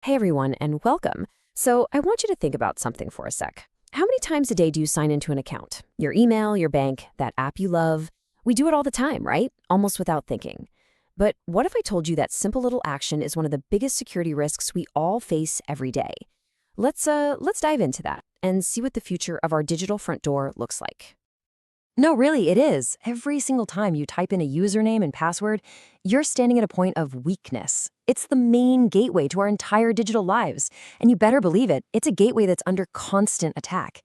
Hey everyone, and welcome. So, I want you to think about something for a sec. How many times a day do you sign into an account? Your email, your bank, that app you love? We do it all the time, right? Almost without thinking. But what if I told you that simple little action is one of the biggest security risks we all face every day? Let's dive into that and see what the future of our digital front door looks like. No, really, it is. Every single time you type in a username and password, you're standing at a point of weakness. It's the main gateway to our entire digital lives. And you better believe it, it's a gateway that's under constant attack.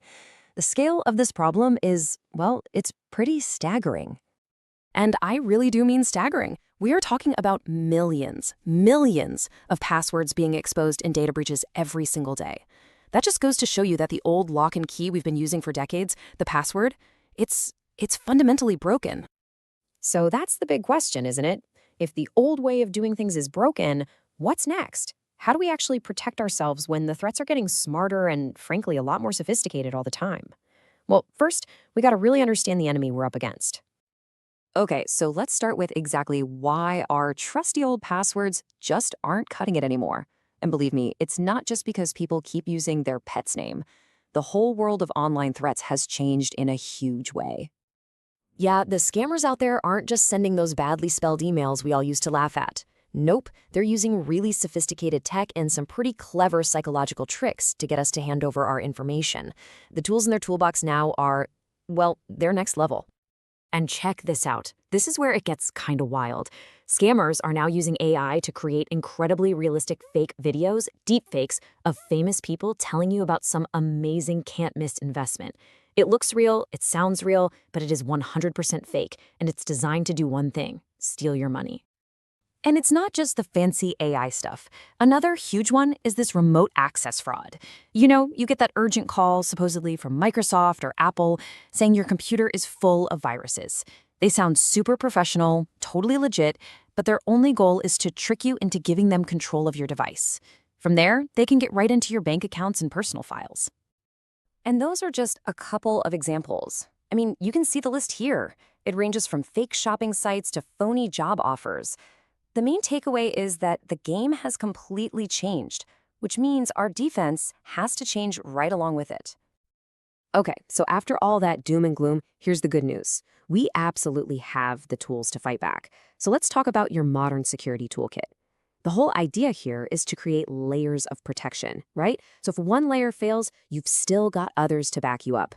The scale of this problem is, well, it's pretty staggering. And I really do mean staggering. We are talking about millions of passwords being exposed in data breaches every single day. That just goes to show you that the old lock and key we've been using for decades, the password, it's fundamentally broken. So that's the big question, isn't it? If the old way of doing things is broken, what's next? How do we actually protect ourselves when the threats are getting smarter and, frankly, a lot more sophisticated all the time? Well, first, we got to really understand the enemy we're up against. Okay, so let's start with exactly why our trusty old passwords just aren't cutting it anymore. And believe me, it's not just because people keep using their pet's name. The whole world of online threats has changed in a huge way. Yeah, the scammers out there aren't just sending those badly spelled emails we all used to laugh at. Nope, they're using really sophisticated tech and some pretty clever psychological tricks to get us to hand over our information. The tools in their toolbox now are, well, they're next level. And check this out. This is where it gets kind of wild. Scammers are now using AI to create incredibly realistic fake videos, deepfakes, of famous people telling you about some amazing can't-miss investment. It looks real, it sounds real, but it is 100% fake, and it's designed to do one thing: steal your money. And it's not just the fancy AI stuff. Another huge one is this remote access fraud. You know, you get that urgent call, supposedly from Microsoft or Apple, saying your computer is full of viruses. They sound super professional, totally legit, but their only goal is to trick you into giving them control of your device. From there, they can get right into your bank accounts and personal files. And those are just a couple of examples. I mean, you can see the list here. It ranges from fake shopping sites to phony job offers. The main takeaway is that the game has completely changed, which means our defense has to change right along with it. Okay, so after all that doom and gloom, here's the good news. We absolutely have the tools to fight back. So let's talk about your modern security toolkit. The whole idea here is to create layers of protection, right? So if one layer fails, you've still got others to back you up.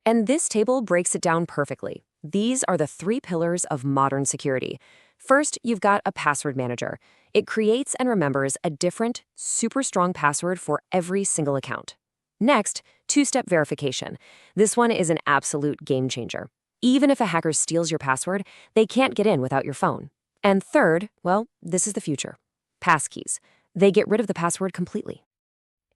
And this table breaks it down perfectly. These are the three pillars of modern security. First, you've got a password manager. It creates and remembers a different, super strong password for every single account. Next, two-step verification. This one is an absolute game changer. Even if a hacker steals your password, they can't get in without your phone. And third, well, this is the future. Passkeys. They get rid of the password completely.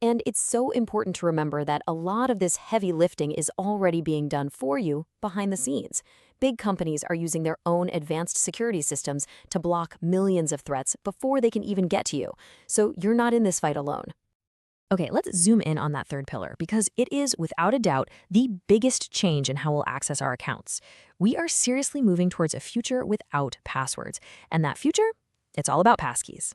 And it's so important to remember that a lot of this heavy lifting is already being done for you behind the scenes. Big companies are using their own advanced security systems to block millions of threats before they can even get to you. So you're not in this fight alone. Okay, let's zoom in on that third pillar because it is, without a doubt, the biggest change in how we'll access our accounts. We are seriously moving towards a future without passwords. And that future? It's all about passkeys.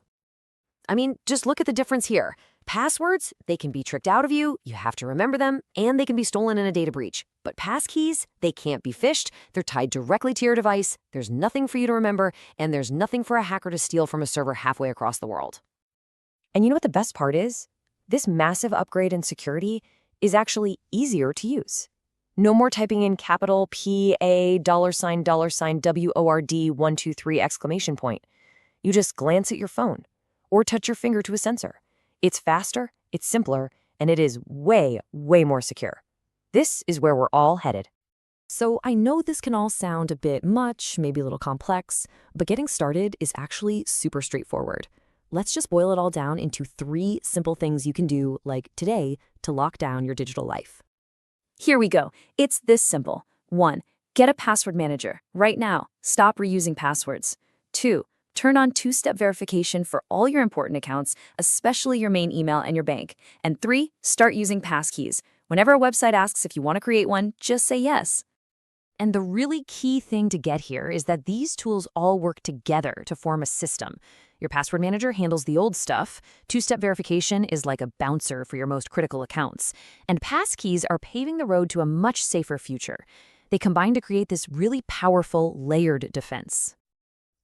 I mean, just look at the difference here. Passwords, they can be tricked out of you, you have to remember them, and they can be stolen in a data breach. But passkeys, they can't be phished, they're tied directly to your device, there's nothing for you to remember, and there's nothing for a hacker to steal from a server halfway across the world. And you know what the best part is? This massive upgrade in security is actually easier to use. No more typing in capital P-A $WORD 123 exclamation point. You just glance at your phone or touch your finger to a sensor. It's faster, it's simpler, and it is way more secure. This is where we're all headed. So I know this can all sound a bit much, maybe a little complex, but getting started is actually super straightforward. Let's just boil it all down into 3 simple things you can do, like today, to lock down your digital life. Here we go. It's this simple. 1. Get a password manager. Right now. Stop reusing passwords. 2. Turn on two-step verification for all your important accounts, especially your main email and your bank. And 3. Start using passkeys. Whenever a website asks if you want to create one, just say yes. And the really key thing to get here is that these tools all work together to form a system. Your password manager handles the old stuff. Two-step verification is like a bouncer for your most critical accounts. And Passkeys are paving the road to a much safer future. They combine to create this really powerful, layered defense.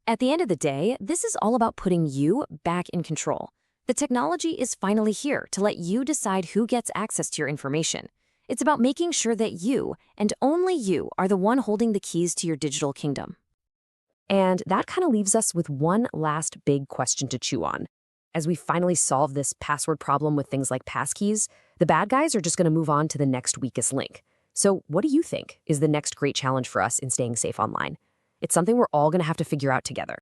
At the end of the day, this is all about putting you back in control. The technology is finally here to let you decide who gets access to your information. It's about making sure that you, and only you, are the one holding the keys to your digital kingdom. And that kind of leaves us with one last big question to chew on. As we finally solve this password problem with things like passkeys, the bad guys are just going to move on to the next weakest link. So what do you think is the next great challenge for us in staying safe online? It's something we're all going to have to figure out together.